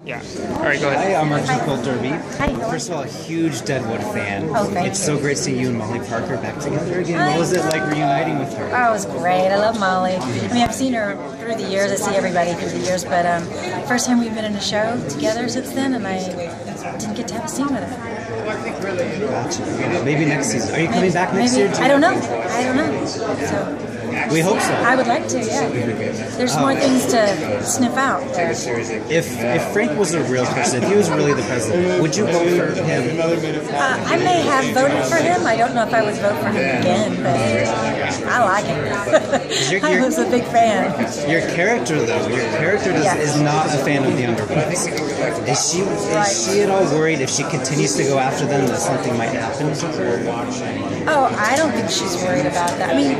Yeah. All right, go ahead. Hi, I'm Archie Cole Derby. Hi. First of all, a huge Deadwood fan. Oh, thank It's you. so great seeing you and Molly Parker back together again. What was it like reuniting with her? Oh, it was great. I love Molly. I mean, I've seen her through the years. I see everybody through the years, but first time we've been in a show together since then, and I didn't get to have a scene with her. Gotcha. Yeah, maybe next season. Are you coming back next year? I don't know. I don't know. So we hope so. I would like to. Yeah. There's more things to sniff out there. If Frank was a real person, if he was really the president, would you vote for him? I may have voted for him. I don't know if I would vote for him again, but I like him. I was a big fan. Your character, though, is not a fan of the underwoods. Is she at all worried if she continues to go after them that something might happen to her? Oh, I don't think she's worried about that. I mean,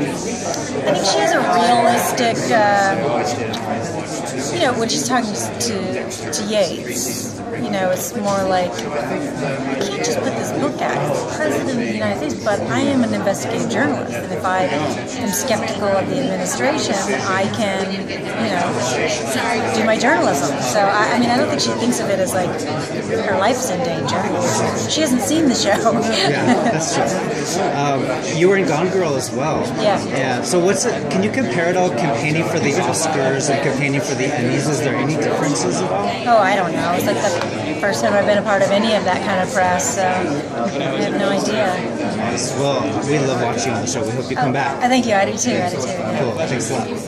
I think she has a realistic, when she's talking to Yates, it's more like, I can't just put this book out as the President of the United States, but I am an investigative journalist, and if I am skeptical of the administration, I can, do my journalism. So, I don't think she thinks of it as like her life's in danger. She hasn't seen the show. Yeah, that's true. You were in Gone Girl as well. Yeah. So what's it? Can you compare it all? Campaigning for the Oscars and campaigning for the Emmys. Is there any differences at all? Oh, I don't know. It's like the first time I've been a part of any of that kind of press, so I have no idea. Nice. Well, we love watching you on the show. We hope you come back. Thank you. I do too. Yeah. Cool. Thanks a lot.